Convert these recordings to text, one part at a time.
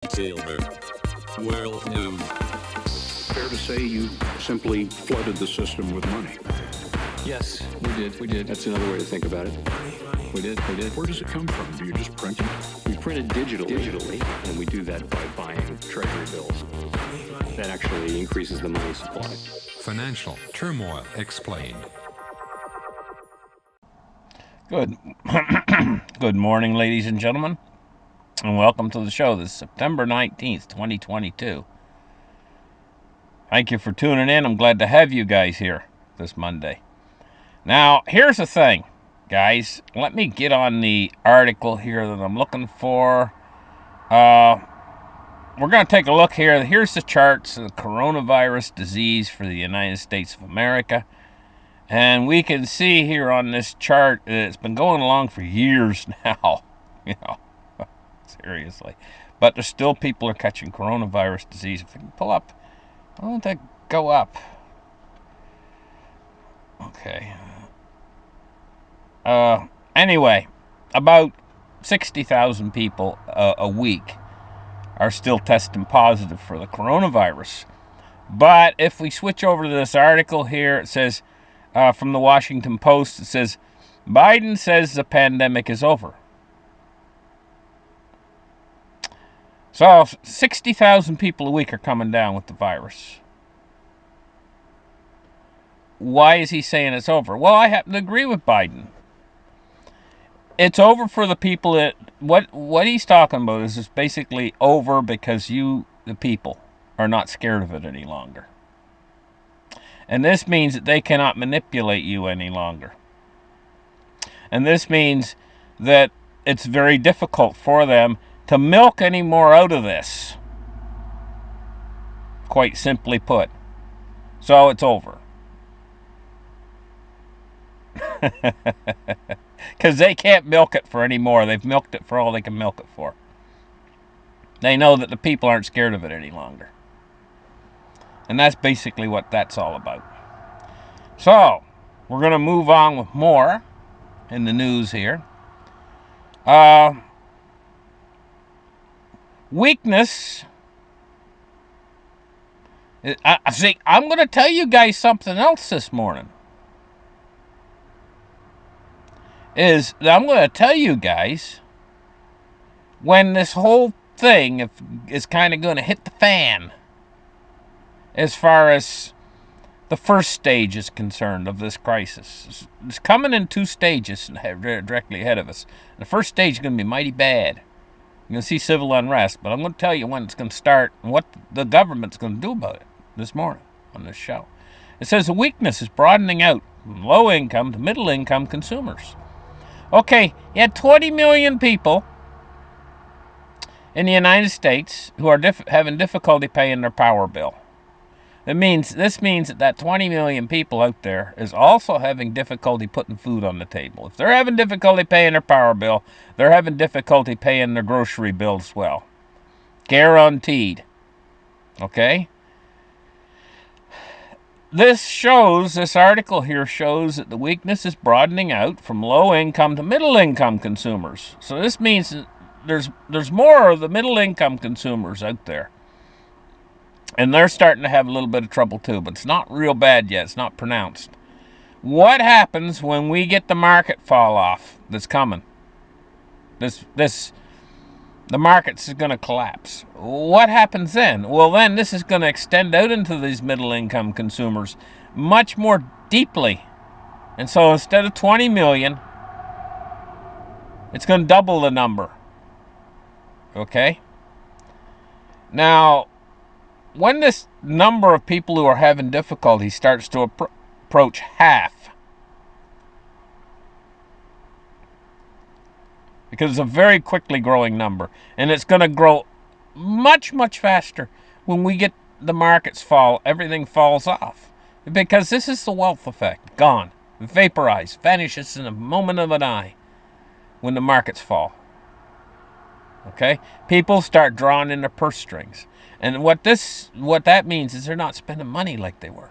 Silver. World News. Fair to say you simply flooded the system with money. Yes, we did. We did. That's another way to think about it. We did. We did. Where does it come from? Do you just print it? We printed digitally, and we do that by buying treasury bills. That actually increases the money supply. Financial turmoil explained. Good morning, ladies and gentlemen, and welcome to the show. This is September 19th, 2022. Thank you for tuning in. I'm glad to have you guys here this Monday. Now, here's the thing, guys. Let me get on the article here that I'm looking for. We're going to take a look here. Here's the charts of the coronavirus disease for the United States of America. And we can see here on this chart that it's been going along for years now. Seriously. But there's still people are catching coronavirus disease. If we can pull up, why don't that go up? Okay. Anyway, about 60,000 people a week are still testing positive for the coronavirus. But if we switch over to this article here, it says, from the Washington Post, it says, Biden says the pandemic is over. So 60,000 people a week are coming down with the virus. Why is he saying it's over? Well, I happen to agree with Biden. It's over for the people that, what he's talking about is just basically over because you, the people, are not scared of it any longer. And this means that they cannot manipulate you any longer. And this means that it's very difficult for them to milk any more out of this. Quite simply put. So it's over. Because they can't milk it for any more. They've milked it for all they can milk it for. They know that the people aren't scared of it any longer. And that's basically what that's all about. So, we're going to move on with more in the news here. Weakness. I'm going to tell you guys something else this morning. I'm going to tell you guys when this whole thing is kind of going to hit the fan as far as the first stage is concerned of this crisis. It's coming in two stages directly ahead of us. The first stage is going to be mighty bad. You're going to see civil unrest, but I'm going to tell you when it's going to start and what the government's going to do about it this morning on this show. It says the weakness is broadening out from low-income to middle-income consumers. Okay, you had 20 million people in the United States who are having difficulty paying their power bill. This means that 20 million people out there is also having difficulty putting food on the table. If they're having difficulty paying their power bill, they're having difficulty paying their grocery bill as well. Guaranteed. Okay? This article here shows that the weakness is broadening out from low-income to middle-income consumers. So this means that there's more of the middle-income consumers out there. And they're starting to have a little bit of trouble too, but it's not real bad yet. It's not pronounced. What happens when we get the market fall off that's coming? The markets is going to collapse. What happens then? Well, then this is going to extend out into these middle-income consumers much more deeply. And so instead of 20 million, it's going to double the number. Okay? Now, when this number of people who are having difficulty starts to approach half, because it's a very quickly growing number, and it's going to grow much, much faster when we get the markets fall, everything falls off. Because this is the wealth effect. Gone. Vaporized. Vanishes in a moment of an eye when the markets fall. Okay? People start drawing in their purse strings. And what that means is they're not spending money like they were.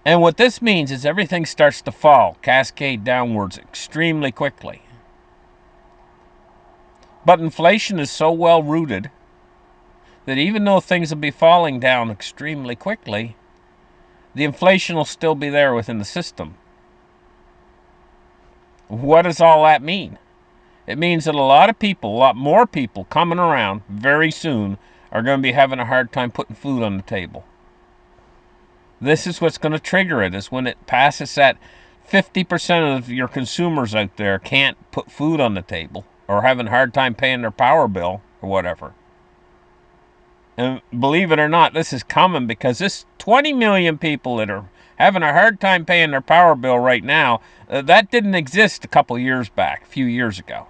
And what this means is everything starts to fall, cascade downwards extremely quickly. But inflation is so well rooted that even though things will be falling down extremely quickly, the inflation will still be there within the system. What does all that mean? It means that a lot more people coming around very soon are going to be having a hard time putting food on the table. This is what's going to trigger it, is when it passes that 50% of your consumers out there can't put food on the table or having a hard time paying their power bill or whatever. And believe it or not, this is coming because this 20 million people that are having a hard time paying their power bill right now, that didn't exist a couple years back, a few years ago.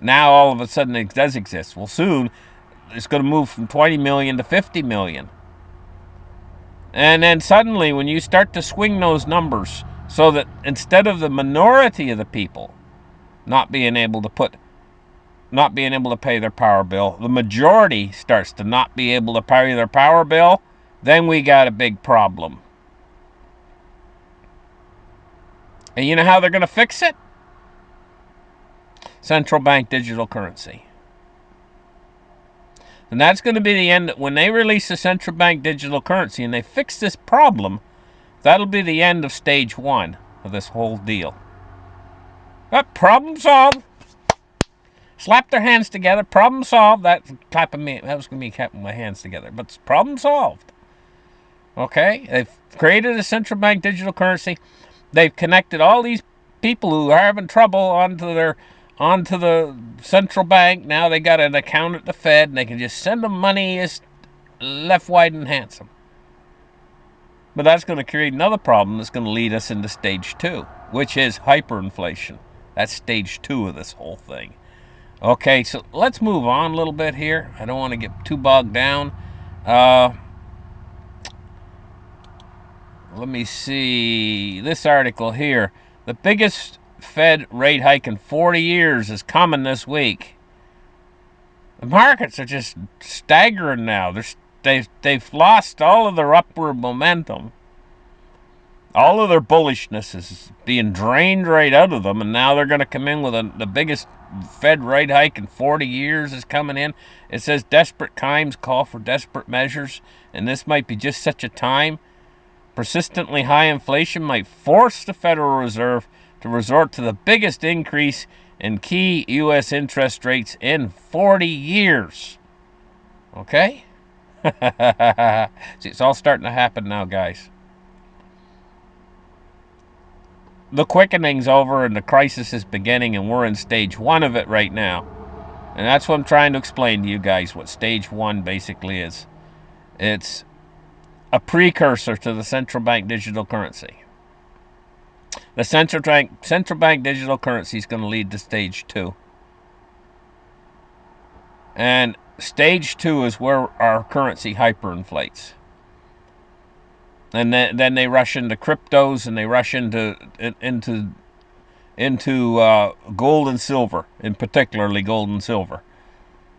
Now all of a sudden it does exist. Well, soon it's going to move from 20 million to 50 million. And then suddenly when you start to swing those numbers so that instead of the minority of the people not being able to pay their power bill, the majority starts to not be able to pay their power bill, then we got a big problem. And you know how they're going to fix it? Central bank digital currency. And that's going to be the end. When they release the central bank digital currency and they fix this problem, that'll be the end of stage one of this whole deal. Problem solved. Slap their hands together. Problem solved. That was going to be clapping my hands together. But it's problem solved. Okay? They've created a central bank digital currency. They've connected all these people who are having trouble onto the central bank. Now they got an account at the Fed, and they can just send them money left, right, and handsome. But that's going to create another problem that's going to lead us into stage two, which is hyperinflation. That's stage two of this whole thing. Okay, so let's move on a little bit here. I don't want to get too bogged down. Let me see this article here. The biggest Fed rate hike in 40 years is coming this week. The markets are just staggering now. They've lost all of their upward momentum. All of their bullishness is being drained right out of them, and now they're going to come in with the biggest Fed rate hike in 40 years is coming in. It says desperate times call for desperate measures, and this might be just such a time. Persistently high inflation might force the Federal Reserve to resort to the biggest increase in key U.S. interest rates in 40 years. Okay? See, it's all starting to happen now, guys. The quickening's over and the crisis is beginning, and we're in stage one of it right now. And that's what I'm trying to explain to you guys, what stage one basically is. It's a precursor to the central bank digital currency. The central bank digital currency is going to lead to stage two. And stage two is where our currency hyperinflates. And then they rush into cryptos, and they rush into gold and silver, in particularly gold and silver.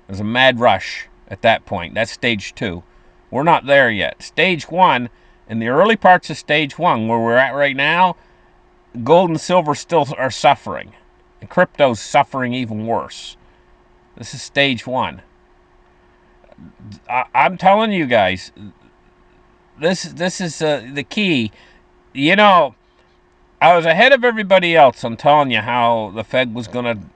There's a mad rush at that point. That's stage two. We're not there yet. Stage one, in the early parts of stage one, where we're at right now, gold and silver still are suffering. And crypto's suffering even worse. This is stage one. I'm telling you guys, this is the key. You know, I was ahead of everybody else. I'm telling you how the Fed was going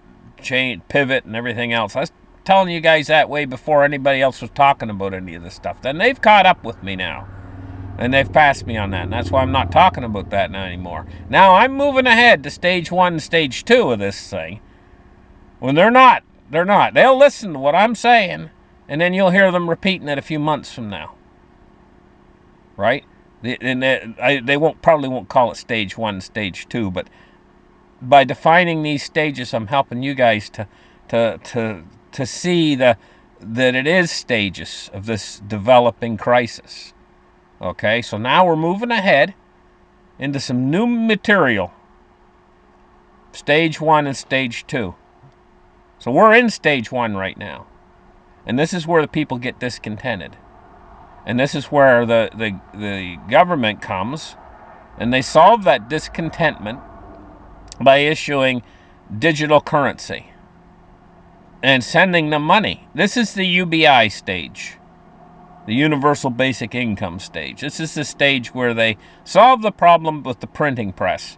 to pivot and everything else. I was telling you guys that way before anybody else was talking about any of this stuff. Then they've caught up with me now. And they've passed me on that. And that's why I'm not talking about that now anymore. Now I'm moving ahead to stage one and stage two of this thing. When they're not. They'll listen to what I'm saying, and then you'll hear them repeating it a few months from now. Right? And they probably won't call it stage one and stage two, but by defining these stages, I'm helping you guys to see that it is stages of this developing crisis. Okay, so now we're moving ahead into some new material. Stage one and stage two. So we're in stage one right now. And this is where the people get discontented. And this is where the government comes, and they solve that discontentment by issuing digital currency. and sending them money. This is the UBI stage, the Universal Basic Income stage. This is the stage where they solve the problem with the printing press.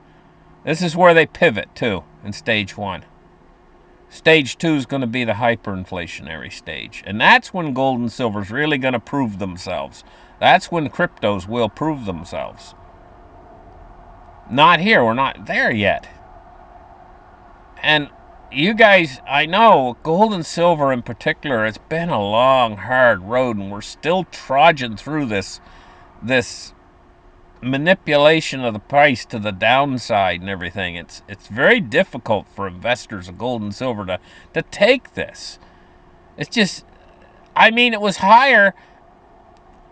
This is where they pivot to in stage 1. Stage 2 is going to be the hyperinflationary stage. And that's when gold and silver is really going to prove themselves. That's when cryptos will prove themselves. Not here. We're not there yet. And you guys, I know, gold and silver in particular, it's been a long, hard road, and we're still trudging through this manipulation of the price to the downside and everything. It's very difficult for investors of gold and silver to take this. It's just, I mean, it was higher,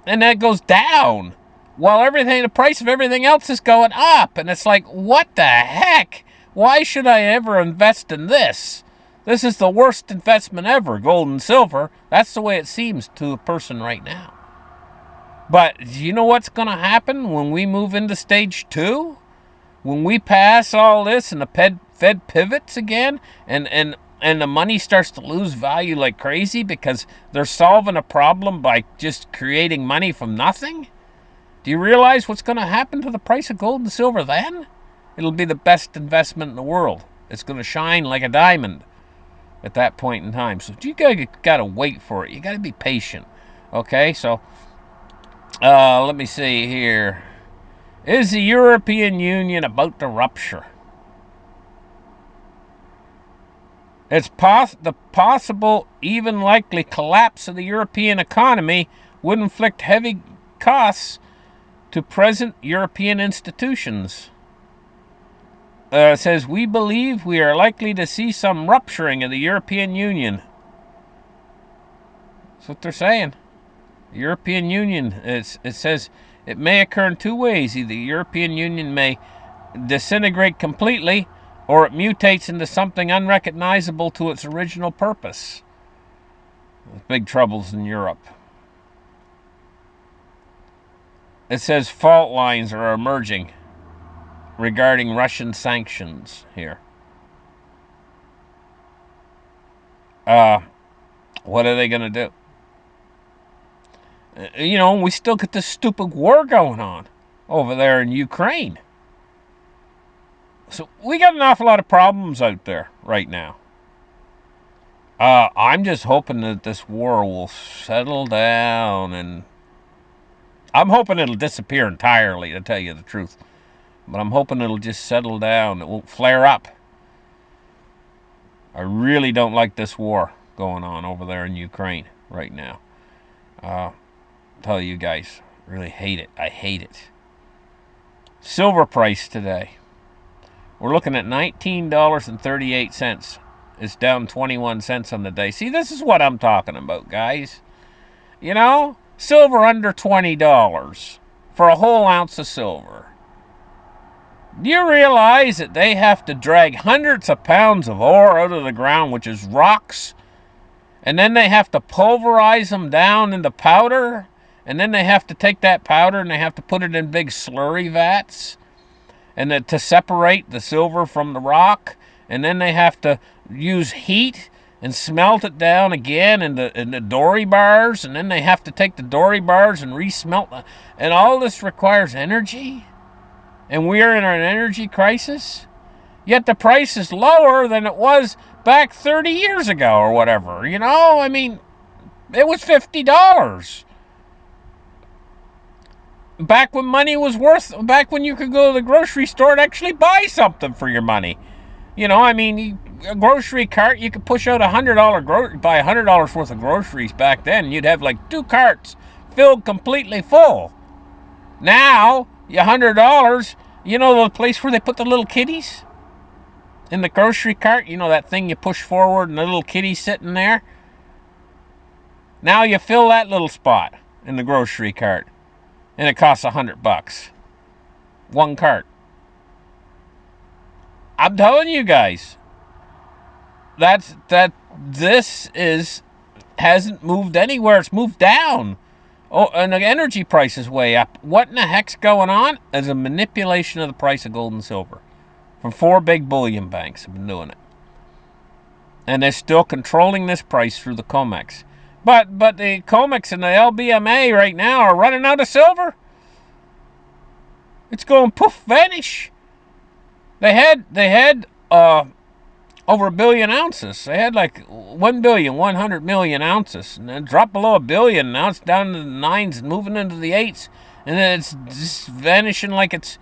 and then it goes down, while the price of everything else is going up, and it's like, what the heck? Why should I ever invest in this? This is the worst investment ever, gold and silver. That's the way it seems to a person right now. But you know what's going to happen when we move into stage 2? When we pass all this and the Fed pivots again and the money starts to lose value like crazy because they're solving a problem by just creating money from nothing? Do you realize what's going to happen to the price of gold and silver then? It'll be the best investment in the world. It's going to shine like a diamond at that point in time. So you got to wait for it. You got to be patient. Okay, so let me see here. Is the European Union about to rupture? It's the possible, even likely collapse of the European economy would inflict heavy costs to present European institutions. It says, we believe we are likely to see some rupturing of the European Union. That's what they're saying. The European Union, it says it may occur in 2 ways. Either the European Union may disintegrate completely, or it mutates into something unrecognizable to its original purpose. There's big troubles in Europe. It says fault lines are emerging regarding Russian sanctions here. What are they going to do? We still get this stupid war going on over there in Ukraine. So we got an awful lot of problems out there right now. I'm just hoping that this war will settle down, and I'm hoping it'll disappear entirely, to tell you the truth. But I'm hoping it'll just settle down. It won't flare up. I really don't like this war going on over there in Ukraine right now. Tell you guys, really hate it. I hate it. Silver price today. We're looking at $19.38. It's down 21 cents on the day. See, this is what I'm talking about, guys. Silver under $20 for a whole ounce of silver. Do you realize that they have to drag hundreds of pounds of ore out of the ground, which is rocks, and then they have to pulverize them down into powder, and then they have to take that powder and they have to put it in big slurry vats and to separate the silver from the rock, and then they have to use heat and smelt it down again in the dory bars, and then they have to take the dory bars and re-smelt them, and all this requires energy. And we are in an energy crisis, yet the price is lower than it was back 30 years ago or whatever. It was $50. Back when back when you could go to the grocery store and actually buy something for your money. A grocery cart, you could push out buy $100 worth of groceries back then, and you'd have like 2 carts filled completely full. Now, $100, the place where they put the little kitties in the grocery cart, that thing you push forward and the little kitty's sitting there. Now you fill that little spot in the grocery cart, and it costs $100. 1 cart. I'm telling you guys, this hasn't moved anywhere. It's moved down. Oh, and the energy price is way up. What in the heck's going on? Is a manipulation of the price of gold and silver. From 4 big bullion banks have been doing it. And they're still controlling this price through the COMEX. But the COMEX and the LBMA right now are running out of silver. It's going poof, vanish. They had over 1 billion ounces. They had like 1,100,000,000 ounces, and then dropped below 1 billion. Now it's down to the 9s and moving into the 8s, and then it's just vanishing like it's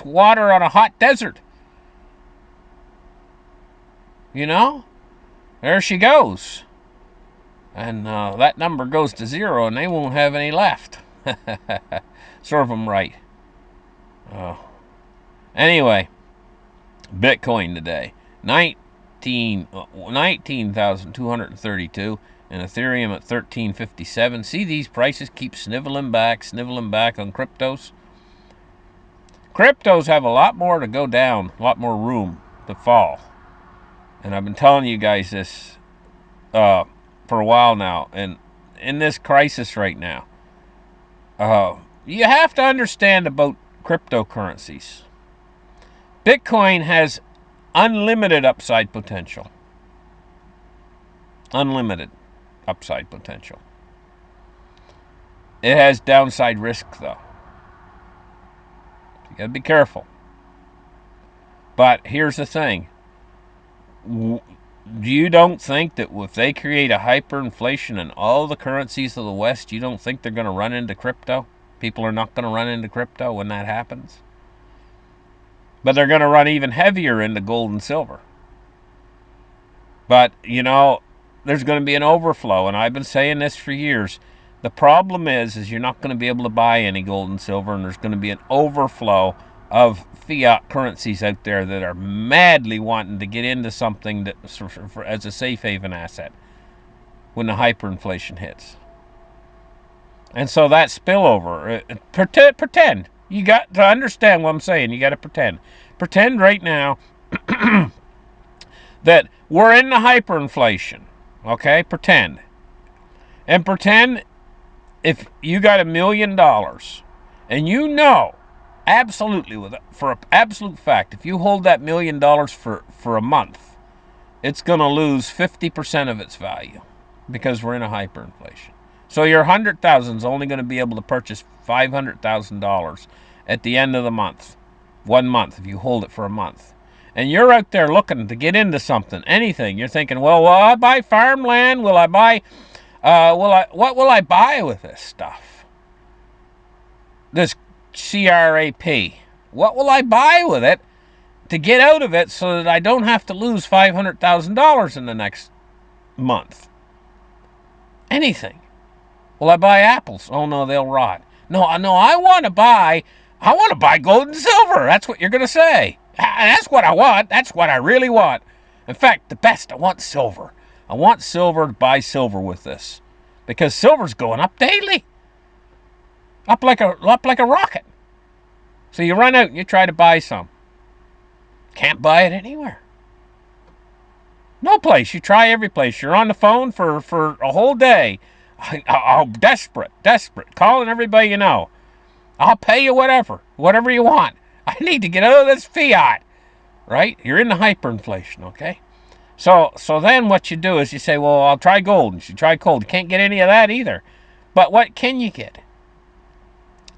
water on a hot desert. You know, there she goes, and that number goes to 0, and they won't have any left. Serve them right. Anyway, Bitcoin today, 19,232, and Ethereum at 1357. See, these prices keep sniveling back on cryptos. Cryptos have a lot more to go down, a lot more room to fall. And I've been telling you guys this for a while now. And in this crisis right now, you have to understand about cryptocurrencies. Bitcoin has unlimited upside potential. Unlimited upside potential. It has downside risk, though. You gotta be careful. But here's the thing. You don't think that if they create a hyperinflation in all the currencies of the West, you don't think they're going to run into crypto? People are not going to run into crypto when that happens? But they're going to run even heavier into gold and silver. But, you know, there's going to be an overflow, and I've been saying this for years. The problem is you're not going to be able to buy any gold and silver, and there's going to be an overflow of fiat currencies out there that are madly wanting to get into something that as a safe haven asset when the hyperinflation hits. And so that spillover, pretend. You got to understand what I'm saying. You got to pretend. Pretend right now that we're in the hyperinflation. Okay? Pretend. And pretend if you got $1 million and you know absolutely, for an absolute fact, if you hold that $1 million for a month, it's going to lose 50% of its value because we're in a hyperinflation. So your 100,000 is only going to be able to purchase $500,000 at the end of the month, 1 month, if you hold it for a month. And you're out there looking to get into something, anything. You're thinking, well, will I buy farmland? Will I buy? What will I buy with this stuff? This CRAP. What will I buy with it to get out of it so that I don't have to lose $500,000 in the next month? Anything. Will I buy apples? Oh no, they'll rot. No, I want to buy gold and silver. That's what you're going to say. That's what I want. That's what I really want. In fact, the best, I want silver. I want silver to buy silver with this. Because silver's going up daily. Up like a rocket. So you run out and you try to buy some. Can't buy it anywhere. No place. You try every place. You're on the phone for a whole day. I'm desperate, calling everybody you know. I'll pay you whatever you want. I need to get out of this fiat, right? You're in the hyperinflation, okay? So then what you do is you say, well, I'll try gold. And you try gold. You can't get any of that either. But what can you get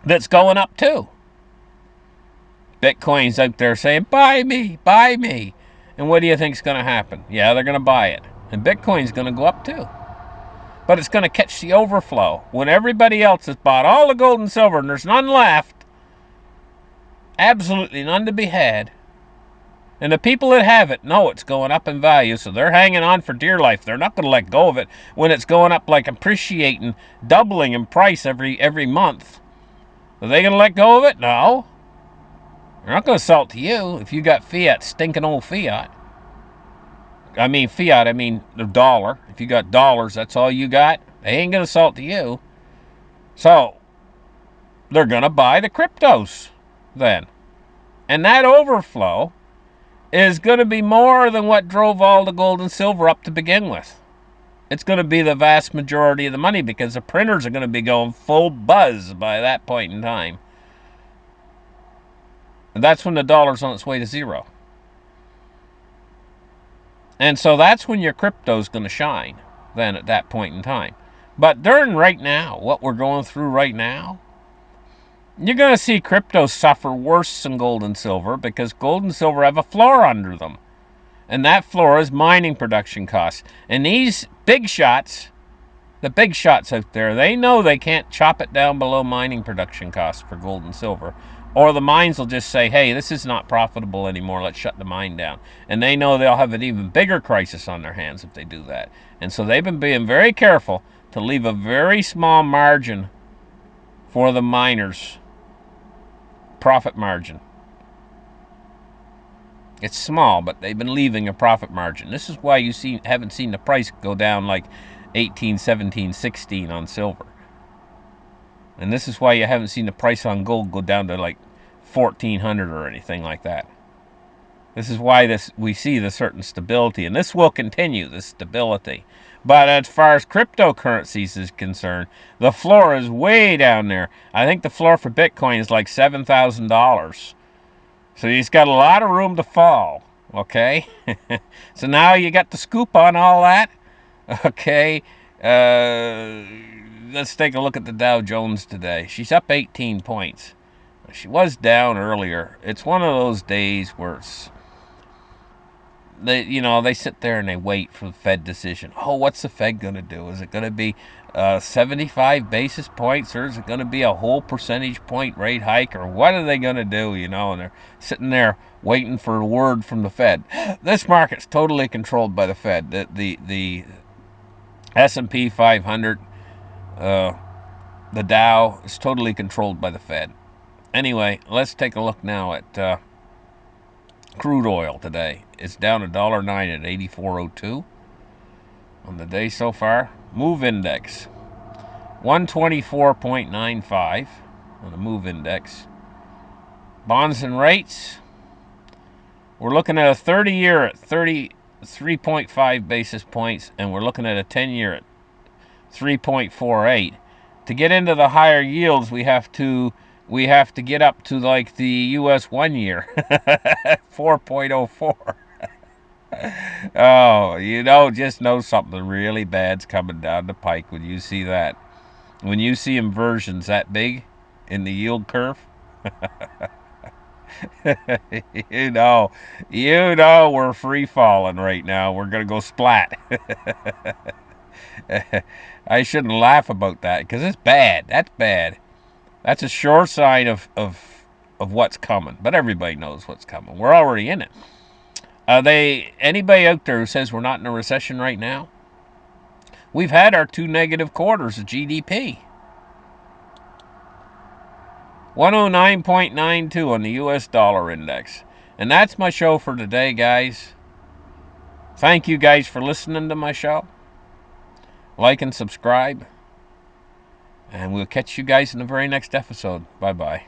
that's going up too? Bitcoin's out there saying, buy me. And what do you think's going to happen? Yeah, they're going to buy it. And Bitcoin's going to go up too. But it's going to catch the overflow. When everybody else has bought all the gold and silver and there's none left, absolutely none to be had, and the people that have it know it's going up in value, so they're hanging on for dear life. They're not going to let go of it when it's going up, like appreciating, doubling in price every month. Are they going to let go of it? No. They're not going to sell it to you if you got fiat, stinking old fiat. I mean the dollar. If you got dollars, that's all you got. They ain't going to sell it to you. So they're going to buy the cryptos then. And that overflow is going to be more than what drove all the gold and silver up to begin with. It's going to be the vast majority of the money because the printers are going to be going full buzz by that point in time. And that's when the dollar's on its way to 0. And so that's when your crypto's going to shine, then at that point in time. But during right now, what we're going through right now, you're going to see crypto suffer worse than gold and silver because gold and silver have a floor under them. And that floor is mining production costs. And these big shots, the big shots out there, they know they can't chop it down below mining production costs for gold and silver. Or the mines will just say, hey, this is not profitable anymore, let's shut the mine down. And they know they'll have an even bigger crisis on their hands if they do that. And so they've been being very careful to leave a very small margin for the miners' profit margin. It's small, but they've been leaving a profit margin. This is why you haven't seen the price go down like 18, 17, 16 on silver. And this is why you haven't seen the price on gold go down to like 1,400 or anything like that. This is why we see the certain stability, and this will continue, this stability. But as far as cryptocurrencies is concerned, the floor is way down there. I think the floor for Bitcoin is like $7,000. So he's got a lot of room to fall, okay? So now you got the scoop on all that, okay? Let's take a look at the Dow Jones today. She's up 18 points. She was down earlier. It's one of those days where they sit there and they wait for the Fed decision. Oh, what's the Fed going to do? Is it going to be 75 basis points, or is it going to be a whole percentage point rate hike, or what are they going to do? And they're sitting there waiting for a word from the Fed. This market's totally controlled by the Fed. The S&P 500, the Dow is totally controlled by the Fed. Anyway, let's take a look now at crude oil today. It's down $1.09 at 84.02 on the day so far. Move index 124.95 on the move index. Bonds and rates, we're looking at a 30-year at 33.5 basis points, and we're looking at a 10-year at 3.48. To get into the higher yields, we have to get up to like the U.S. 1 year, 4.04. Oh, just know something really bad's coming down the pike when you see that. When you see inversions that big in the yield curve, you know we're free falling right now. We're gonna go splat. I shouldn't laugh about that because it's bad. That's bad. That's a sure sign of what's coming. But everybody knows what's coming. We're already in it. Anybody out there who says we're not in a recession right now? We've had our 2 negative quarters of GDP. 109.92 on the US dollar index. And that's my show for today, guys. Thank you guys for listening to my show. Like and subscribe. And we'll catch you guys in the very next episode. Bye-bye.